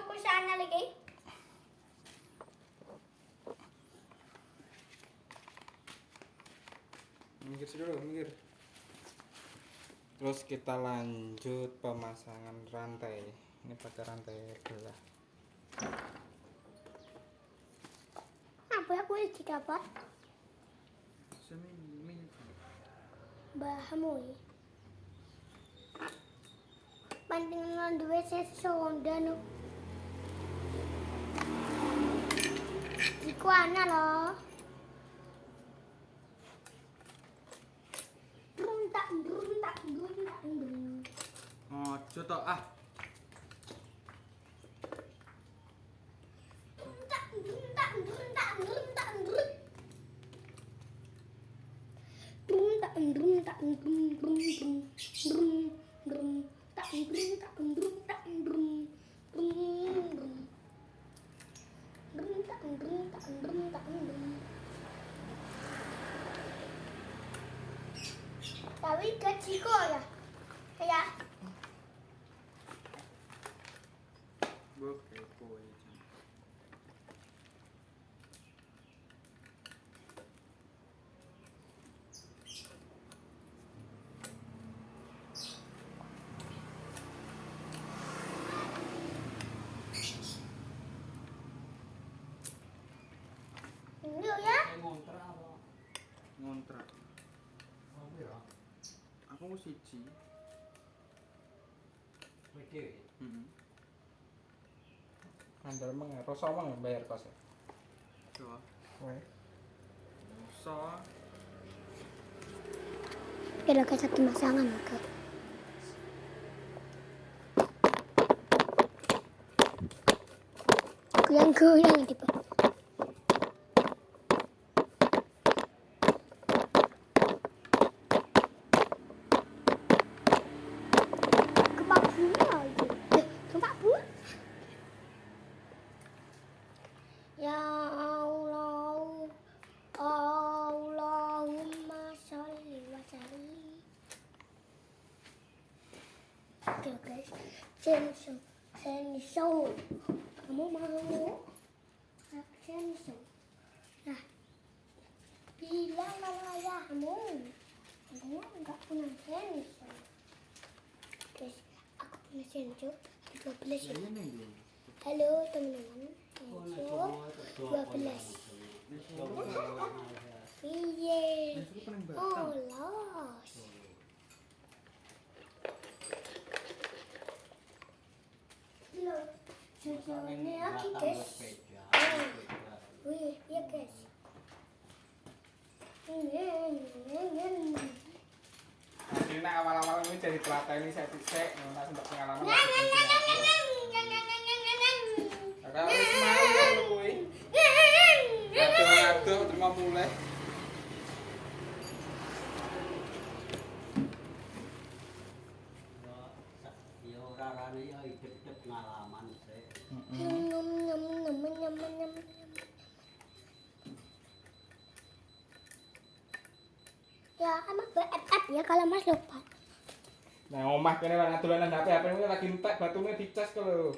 ke sana lagi. Minggir dulu, minggir. Terus kita lanjut pemasangan rantai. Ini pakai rantai belah. Apa aku didapat? Bahamu. Pantingan duwe sesonda no. Iku ana loh. Runtak. Ojo tok ah. Tapi kecil ya. Kayak Oke, koi. ini ya. Ngontrak. Aku mau siji. Andal mang rasa mang bayar kos. Coba. Kowe. So. Kira kayak satu masangan oke. Goyang tipe. Kepak bunga lagi. Kepak bunga. Ya Allah, Allahumma sholli wa sallim. Oke guys, sensor. Kamu mau? Sensor. Nah, bilang sama ayahmu. Kamu enggak punya sensor. Guys, aku punya sensor 12 ya. Halo teman-teman. Sensor 12. Iya. Oh, los. Loh, sensornya lagi guys. Wih, iya guys. Jadi nek awal-awal ini jadi pelatih ini saya pisek, nggak sempat pengalaman. Kalau wis mau ya kowe. Aduh, terima mulai. Ya ora rane ya hidup pengalaman sih. Ya, emang BFF ya kalau Mas lupa. Nah, omah kene lan dolanan HP ini lagi entek batune dicas kalau.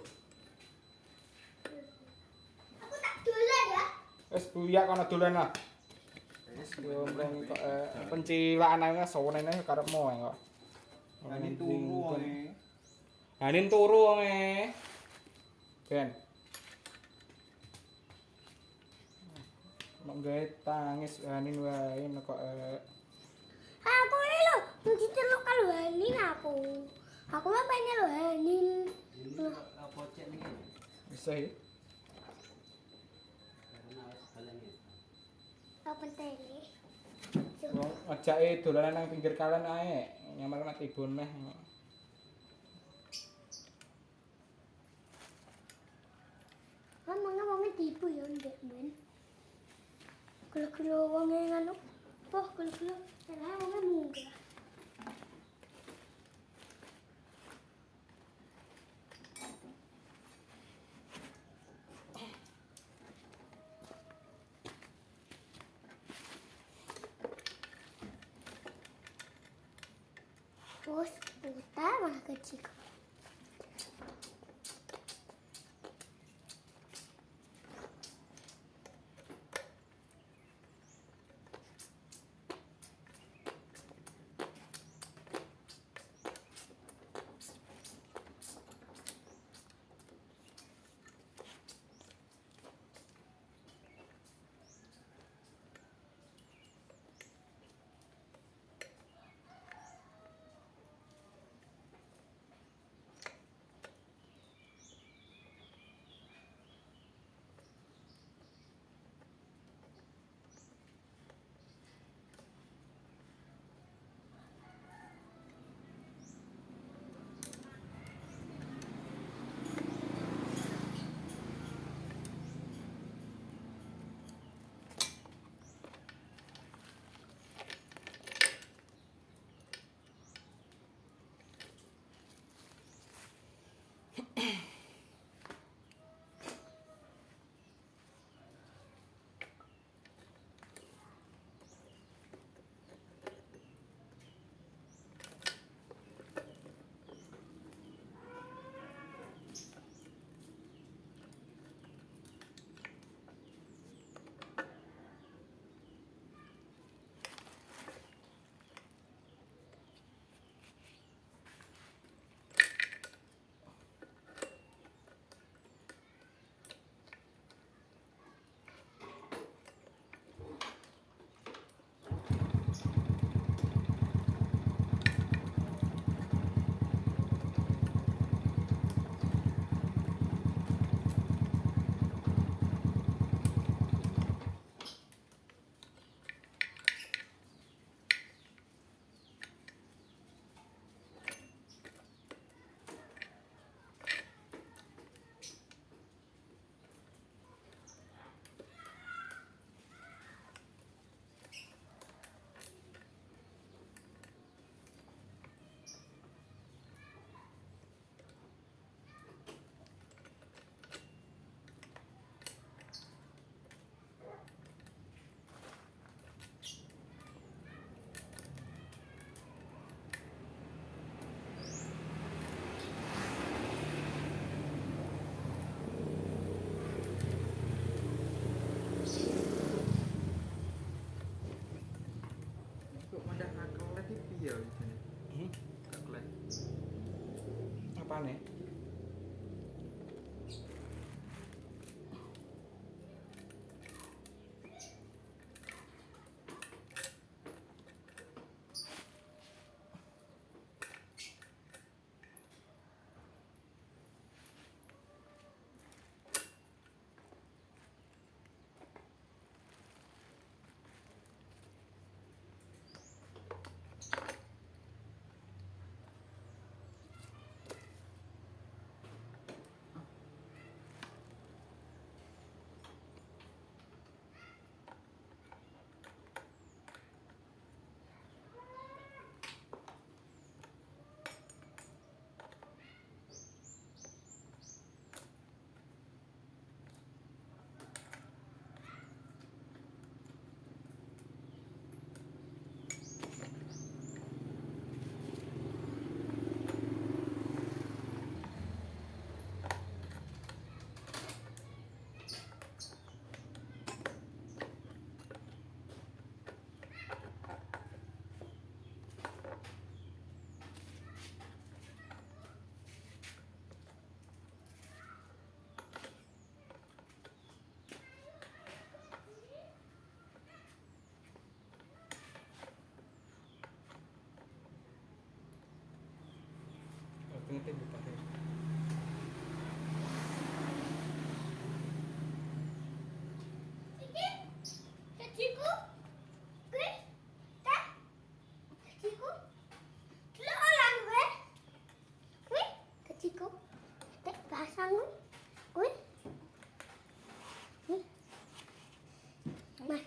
Aku tak dolan ya. Wis buya kono dolan lah. Yo mrene kok pencilaan nang sawene karepmu kok. Anin turu ae. Anin turu wong Ben. Nek gawe tangis anin wae kok Aku ini loh, diceluk kalau Hanin aku. Aku mah pengen loh Hanin. Ini apa cek niki? bisa ya. Karena wis balen ya. Apa tele? Wong ngajake dolanan nang pinggir kalen ae, nyamar nek tibun meh. Wonge tipu ya ndek ben. Kalau wonge ngono. Poh kalau salah wonge munggah. Terus putar malah kecil. tembok pakai. Iki gajiku. Kuwi teh. Gajiku. Delok orang kowe. Kuwi gajiku. Tek bahasanmu. Kuwi. Mas.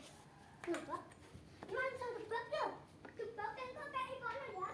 Kenapa? Mas gebak yo. Gebak kan kok kayak ikono ya.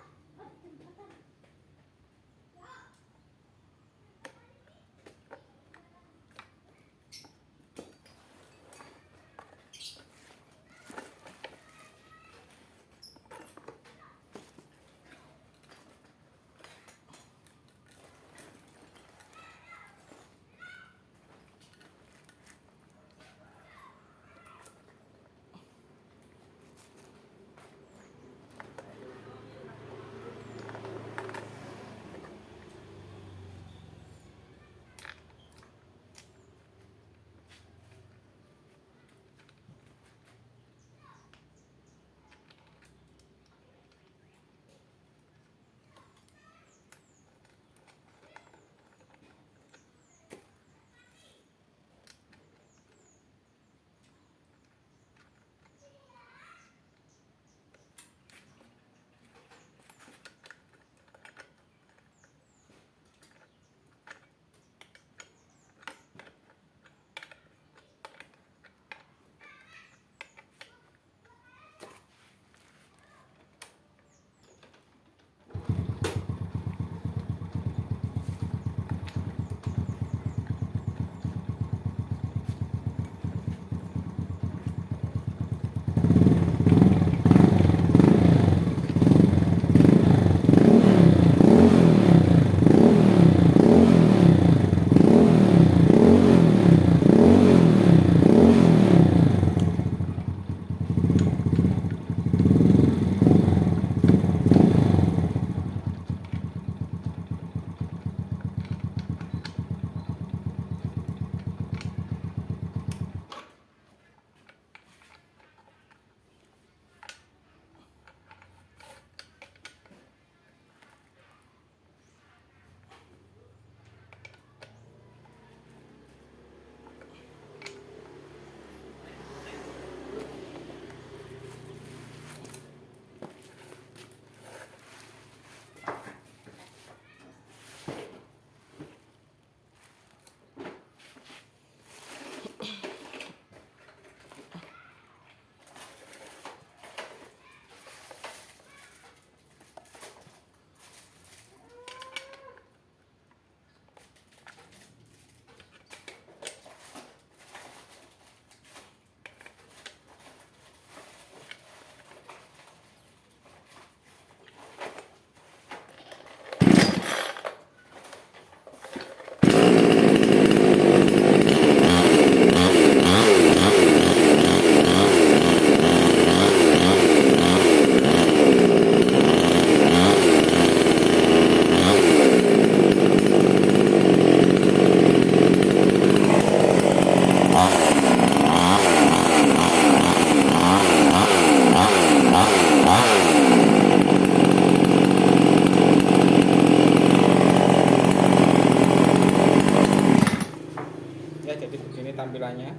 tampilannya.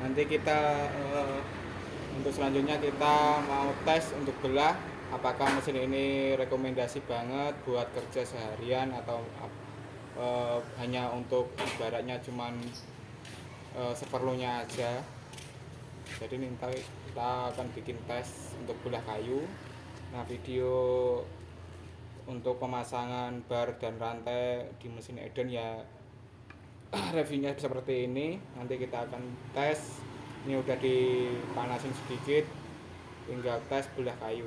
Nanti kita untuk selanjutnya kita mau tes untuk belah apakah mesin ini rekomendasi banget buat kerja seharian atau hanya untuk ibaratnya cuman seperlunya aja. Jadi nanti kita akan bikin tes untuk belah kayu. Nah, video untuk pemasangan bar dan rantai di mesin Eden ya reviewnya seperti ini. Nanti kita akan tes. Ini udah dipanasin sedikit, tinggal tes belah kayu.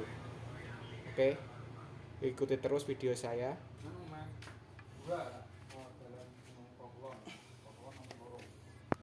Oke, ikuti terus video saya.